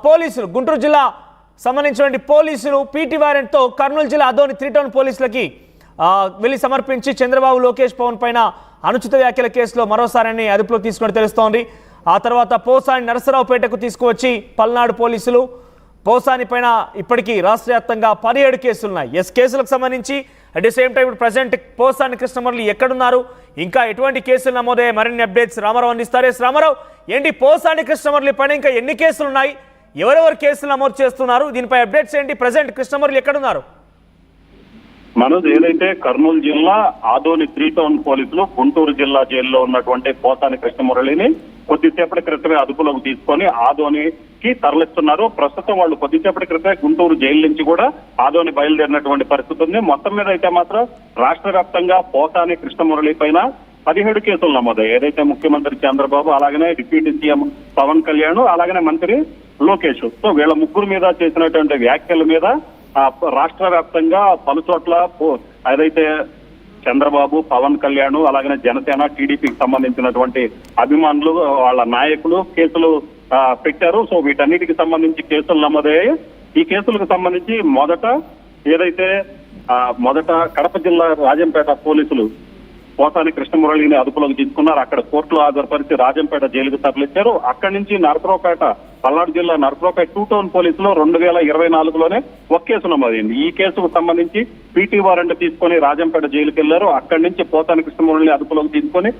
పోలీసులు గుంటూరు జిల్లా సంబంధించినటువంటి పోలీసులు పీటీ వారెంట్తో కర్నూలు జిల్లా ఆదోని 3 టౌన్ పోలీసులకి వెళ్ళి సమర్పించి చంద్రబాబు లోకేష్ పవన్ పైన అనుచిత వ్యాఖ్యల కేసులో మరోసారి అదుపులోకి తీసుకుని తెలుస్తోంది. ఆ తర్వాత పోసాని నరసరావుపేటకు తీసుకువచ్చి పల్నాడు పోలీసులు పోసాని పైన ఇప్పటికీ రాష్ట్ర వ్యాప్తంగా 17 కేసులున్నాయి. కేసులకు సంబంధించి అట్ ది సేమ్ టైం ఇప్పుడు ప్రజెంట్ పోసాని కృష్ణమురళి ఎక్కడున్నారు, ఇంకా ఎటువంటి కేసులు నమోదయ్యాయి, మరిన్ని అప్డేట్స్ రామారావు అందిస్తారు. రామారావు, ఏంటి పోసాని కృష్ణమురళి పైన ఇంకా ఎన్ని కేసులు ఉన్నాయి, ఎవరెవరు కేసులు నమోదు చేస్తున్నారు, దీనిపై అప్డేట్స్ ఏంటి, ప్రజెంట్ కృష్ణమురళి ఎక్కడున్నారు? మనోజ్, ఏదైతే కర్నూలు జిల్లా ఆదోని 3 టౌన్ పోలీసులు గుంటూరు జిల్లా జైల్లో ఉన్నటువంటి పోసాని కృష్ణమురళిని కొద్దిసేపటి క్రితమే అదుపులోకి తీసుకొని ఆదోనికి తరలిస్తున్నారు. ప్రస్తుతం వాళ్ళు కొద్దిసేపటి క్రితమే గుంటూరు జైలు నుంచి కూడా ఆదోని బయలుదేరినటువంటి పరిస్థితి ఉంది. మొత్తం మీద అయితే మాత్రం రాష్ట్ర వ్యాప్తంగా పోసాని కృష్ణమురళి పైన 17 కేసులు నమోదయ్యాయి. ఏదైతే ముఖ్యమంత్రి చంద్రబాబు, అలాగనే డిప్యూటీ సీఎం పవన్ కళ్యాణ్, అలాగనే మంత్రి లోకేష్, సో వీళ్ళ ముగ్గురు మీద చేసినటువంటి వ్యాఖ్యల మీద రాష్ట్ర వ్యాప్తంగా పలు చోట్ల ఏదైతే చంద్రబాబు, పవన్ కళ్యాణ్, అలాగనే జనసేన, టీడీపీకి సంబంధించినటువంటి అభిమానులు, వాళ్ళ నాయకులు కేసులు పెట్టారు. సో వీటన్నిటికి సంబంధించి కేసులు నమోదయ్యాయి. ఈ కేసులకు సంబంధించి మొదట కడప జిల్లా రాజంపేట పోలీసులు పోసాని కృష్ణమురళిని అదుపులోకి తీసుకున్నారు. అక్కడ కోర్టులో హాజరుపరిచి రాజంపేట జైలుకు తరలించారు. అక్కడి నుంచి నరసరావుపేట, పల్నాడు జిల్లా నరసరావుపేట 2 టౌన్ పోలీసులో 2024లోనే ఒక కేసు నమోదైంది. ఈ కేసుకు సంబంధించి పీటీ వారెంట్ తీసుకొని రాజంపేట జైలుకి వెళ్లారు. అక్కడి నుంచి పోసాని కృష్ణమురళిని అదుపులోకి తీసుకొని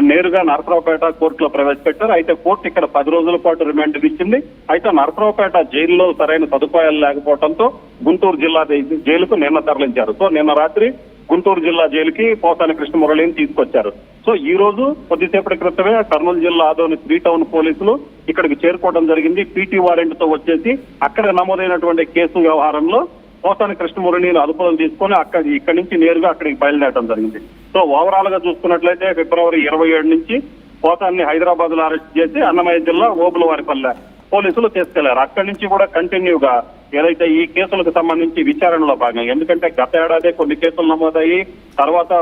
నేరుగా నరసరావుపేట కోర్టులో ప్రవేశపెట్టారు. అయితే కోర్టు ఇక్కడ 10 రోజుల పాటు రిమాండ్ ఇచ్చింది. అయితే నరసరావుపేట జైల్లో సరైన సదుపాయాలు లేకపోవడంతో గుంటూరు జిల్లా జైలుకు నిన్న తరలించారు. సో నిన్న రాత్రి గుంటూరు జిల్లా జైలుకి పోసాని కృష్ణమురళిని తీసుకొచ్చారు. సో ఈ రోజు కొద్దిసేపటి క్రితమే కర్నూలు జిల్లా ఆదోని 3 టౌన్ పోలీసులు ఇక్కడికి చేరుకోవడం జరిగింది. పీటీ వారెంట్ తో వచ్చేసి అక్కడ నమోదైనటువంటి కేసు వ్యవహారంలో పోసాని కృష్ణమురళిని అదుపులోకి తీసుకొని ఇక్కడి నుంచి నేరుగా అక్కడికి బయలుదేరడం జరిగింది. సో ఓవరాల్ గా చూసుకున్నట్లయితే ఫిబ్రవరి 27 నుంచి పోసాన్ని హైదరాబాద్ లో అరెస్ట్ చేసి అన్నమయ్య జిల్లా ఓబులవారిపల్లె పోలీసులు తీసుకెళ్లారు. అక్కడి నుంచి కూడా కంటిన్యూగా ఏదైతే ఈ కేసులకు సంబంధించి విచారణలో భాగంగా, ఎందుకంటే గత ఏడాది కొన్ని కేసులు నమోదయ్యి తర్వాత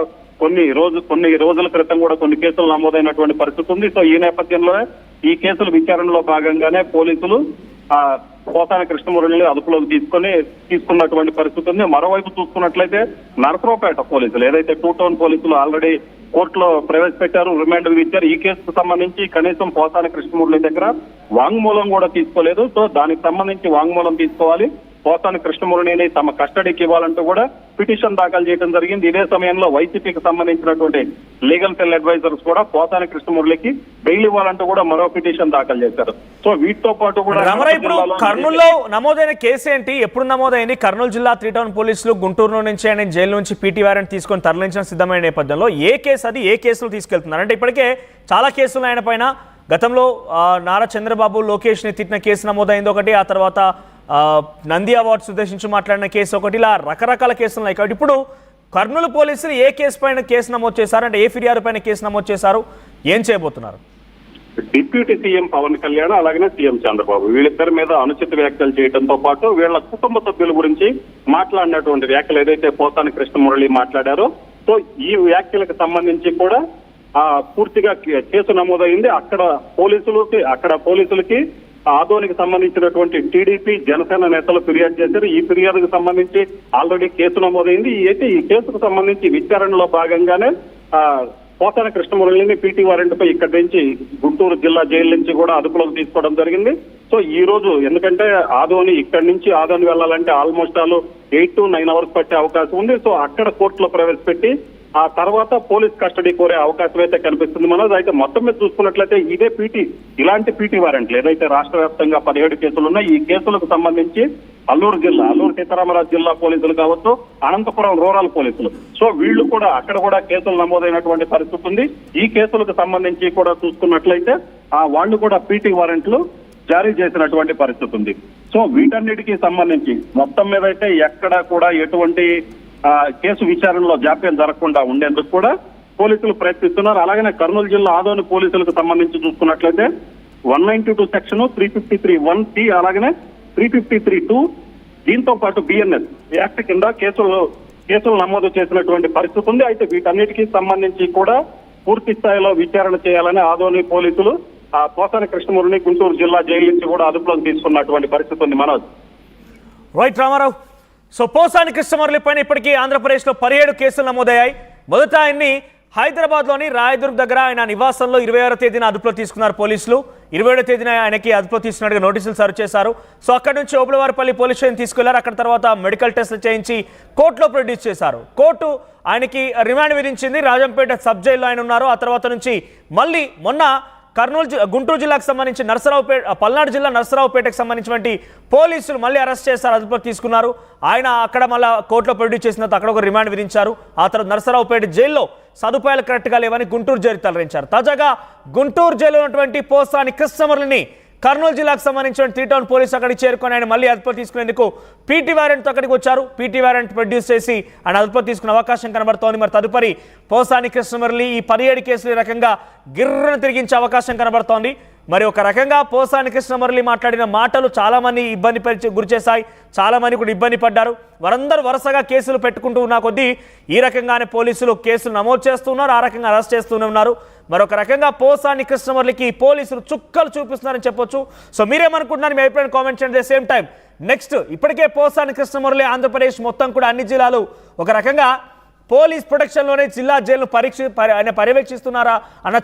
కొన్ని రోజుల క్రితం కూడా కొన్ని కేసులు నమోదైనటువంటి పరిస్థితి ఉంది. సో ఈ నేపథ్యంలో ఈ కేసుల విచారణలో భాగంగానే పోలీసులు పోసాని కృష్ణమురళిని అదుపులోకి తీసుకున్నటువంటి పరిస్థితి ఉంది. మరోవైపు చూసుకున్నట్లయితే నరసరావుపేట పోలీసులు ఏదైతే 2 టౌన్ పోలీసులు ఆల్రెడీ కోర్టులో ప్రవేశపెట్టారు, రిమాండ్ ఇచ్చారు. ఈ కేసుకు సంబంధించి కనీసం పోసాని కృష్ణమురళి దగ్గర వాంగ్మూలం కూడా తీసుకోలేదు. సో దానికి సంబంధించి వాంగ్మూలం తీసుకోవాలి, పోసాని కృష్ణమురళిని తమ కస్టడీకి ఇవ్వాలంటూ కూడా పిటిషన్ దాఖలు చేయడం జరిగింది. ఇదే సమయంలో వైసీపీకి సంబంధించినటువంటి లీగల్ సెల్ అడ్వైజర్స్ కూడా పోసాని కృష్ణమురళికి బెయిల్ ఇవ్వాలంటూ కూడా మరో పిటిషన్ దాఖలు చేశారు. సో వీటితో పాటు కూడా కర్నూలులో నమోదైన కేసు ఏంటి, ఎప్పుడు నమోదైంది? కర్నూలు జిల్లా 3 టౌన్ పోలీసులు గుంటూరు నుంచి ఆయన జైలు నుంచి పీటీ వారెంట్ తీసుకొని తరలించడం సిద్ధమైన నేపథ్యంలో ఏ కేసు అది, ఏ కేసులు తీసుకెళ్తున్నారు? అంటే ఇప్పటికే చాలా కేసులు ఆయన పైన గతంలో నారా చంద్రబాబు లోకేష్ని తిట్టిన కేసు నమోదైంది ఒకటి, ఆ తర్వాత నంది అవార్డ్స్ ఉద్దేశించి మాట్లాడిన కేసు ఒకటి, ఇలా రకరకాల కేసులు ఉన్నాయి. కాబట్టి ఇప్పుడు కర్నూలు పోలీసులు ఏ కేసు పైన కేసు నమోదు చేశారు, అంటే ఏ ఫిర్యాదు పైన కేసు నమోదు చేశారు, ఏం చేయబోతున్నారు? డిప్యూటీ సీఎం పవన్ కళ్యాణ్, అలాగనే సీఎం చంద్రబాబు వీళ్ళిద్దరి మీద అనుచిత వ్యాఖ్యలు చేయడంతో పాటు వీళ్ళ కుటుంబ సభ్యుల గురించి మాట్లాడినటువంటి వ్యాఖ్యలు ఏదైతే పోసాని కృష్ణమురళి మాట్లాడారో, సో ఈ వ్యాఖ్యలకు సంబంధించి కూడా పూర్తిగా కేసు నమోదైంది. అక్కడ పోలీసులకి ఆదోనికి సంబంధించినటువంటి టీడీపీ, జనసేన నేతలు ఫిర్యాదు చేశారు. ఈ ఫిర్యాదుకు సంబంధించి ఆల్రెడీ కేసు నమోదైంది. ఈ కేసుకు సంబంధించి విచారణలో భాగంగానే పోసాని కృష్ణమురళిని పీటీ వారెంట్ పై ఇక్కడి నుంచి గుంటూరు జిల్లా జైలు నుంచి కూడా అదుపులోకి తీసుకోవడం జరిగింది. సో ఈ రోజు ఎందుకంటే ఇక్కడి నుంచి ఆదోని వెళ్లాలంటే ఆల్మోస్ట్ 8 to 9 hours పట్టే అవకాశం ఉంది. సో అక్కడ కోర్టులో ప్రవేశపెట్టి ఆ తర్వాత పోలీస్ కస్టడీ కోరే అవకాశం అయితే కనిపిస్తుంది. మనోజ్, అయితే మొత్తం మీద చూసుకున్నట్లయితే ఇలాంటి పీటీ వారెంట్లు ఏదైతే రాష్ట్ర వ్యాప్తంగా 17 కేసులు ఉన్నాయి, ఈ కేసులకు సంబంధించి అల్లూరు సీతారామరాజు జిల్లా పోలీసులు కావచ్చు, అనంతపురం రూరల్ పోలీసులు, సో వీళ్ళు కూడా అక్కడ కూడా కేసులు నమోదైనటువంటి పరిస్థితి ఉంది. ఈ కేసులకు సంబంధించి కూడా చూసుకున్నట్లయితే వాళ్ళు కూడా పీటీ వారెంట్లు జారీ చేసినటువంటి పరిస్థితి ఉంది. సో వీటన్నిటికీ సంబంధించి మొత్తం మీద అయితే ఎక్కడ కూడా ఎటువంటి కేసు విచారణలో జాప్యం జరగకుండా ఉండేందుకు కూడా పోలీసులు ప్రయత్నిస్తున్నారు. అలాగనే కర్నూలు జిల్లా ఆదోని పోలీసులకు సంబంధించి చూసుకున్నట్లయితే 192 సెక్షన్, 353(1)(c), అలాగనే 353(2), దీంతో పాటు బిఎన్ఎస్ యాక్ట్ కింద కేసులు నమోదు చేసినటువంటి పరిస్థితి ఉంది. అయితే వీటన్నిటికీ సంబంధించి కూడా పూర్తి స్థాయిలో విచారణ చేయాలని ఆదోని పోలీసులు ఆ పోసాని కృష్ణమురళిని గుంటూరు జిల్లా జైలు నుంచి కూడా అదుపులోకి తీసుకున్నటువంటి పరిస్థితి ఉంది మనోజ్. రైట్ రామారావు. సో పోసాని కృష్ణమురళి పైన ఇప్పటికీ ఆంధ్రప్రదేశ్లో 17 కేసులు నమోదయ్యాయి. మొదట ఆయన్ని హైదరాబాద్లోని రాయదుర్గ్ దగ్గర ఆయన నివాసంలో 26వ తేదీన అదుపులో తీసుకున్నారు పోలీసులు. 27వ తేదీన ఆయనకి అదుపులో తీసుకున్నట్టుగా నోటీసులు సర్వ్ చేశారు. సో అక్కడ నుంచి ఓబులవారిపల్లి పోలీస్ స్టేషన్ తీసుకెళ్లారు. అక్కడ తర్వాత మెడికల్ టెస్టులు చేయించి కోర్టులో ప్రొడ్యూస్ చేశారు. కోర్టు ఆయనకి రిమాండ్ విధించింది. రాజంపేట సబ్ జైల్లో ఆయన ఉన్నారు. ఆ తర్వాత నుంచి మళ్ళీ మొన్న గుంటూరు జిల్లాకు సంబంధించి పల్నాడు జిల్లా నరసరావుపేటకు సంబంధించినటువంటి పోలీసులు మళ్ళీ అరెస్ట్ చేశారు, అదుపులోకి తీసుకున్నారు. ఆయన అక్కడ మళ్ళీ కోర్టులో ప్రొడ్యూస్ చేసిన తర్వాత అక్కడ ఒక రిమాండ్ విధించారు. ఆ తర్వాత నరసరావుపేట జైల్లో సదుపాయాలు కరెక్ట్గా లేవని గుంటూరు జైలు తరలించారు. తాజాగా గుంటూరు జైల్లో ఉన్నటువంటి పోసాని కృష్ణమురళిని కర్నూలు జిల్లాకు సంబంధించిన 3 టౌన్ పోలీసు అక్కడికి చేరుకొని ఆయన మళ్ళీ అదుపులో తీసుకునేందుకు పీటీ వారెంట్తో అక్కడికి వచ్చారు. పీటీ వారెంట్ ప్రొడ్యూస్ చేసి ఆయన అదుపులో తీసుకునే అవకాశం కనబడుతోంది. మరి తదుపరి పోసాని కృష్ణమురళి ఈ 17 కేసులు ఈ రకంగా గిర్రను తిరిగించే అవకాశం కనబడుతోంది. మరి ఒక రకంగా పోసాని కృష్ణమురళి మాట్లాడిన మాటలు చాలా మంది గురిచేశాయి. చాలా మంది కూడా ఇబ్బంది పడ్డారు. వారందరూ వరుసగా కేసులు పెట్టుకుంటూ ఉన్న కొద్దీ ఈ రకంగానే పోలీసులు కేసులు నమోదు చేస్తున్నారు, ఆ రకంగా అరెస్ట్ చేస్తూనే ఉన్నారు. మరొక రకంగా పోసాని కృష్ణమురళికి పోలీసులు చుక్కలు చూపిస్తున్నారని చెప్పొచ్చు. సో మీరేమనుకుంటున్నారు? మీ అభిప్రాయం కామెంట్ చేయండి. సేమ్ టైం నెక్స్ట్ ఇప్పటికే పోసాని కృష్ణమురళి ఆంధ్రప్రదేశ్ మొత్తం కూడా అన్ని జిల్లాలు ఒక రకంగా పోలీస్ ప్రొటెక్షన్లోనే జిల్లా జైలు పర్యవేక్షిస్తున్నారా అన్న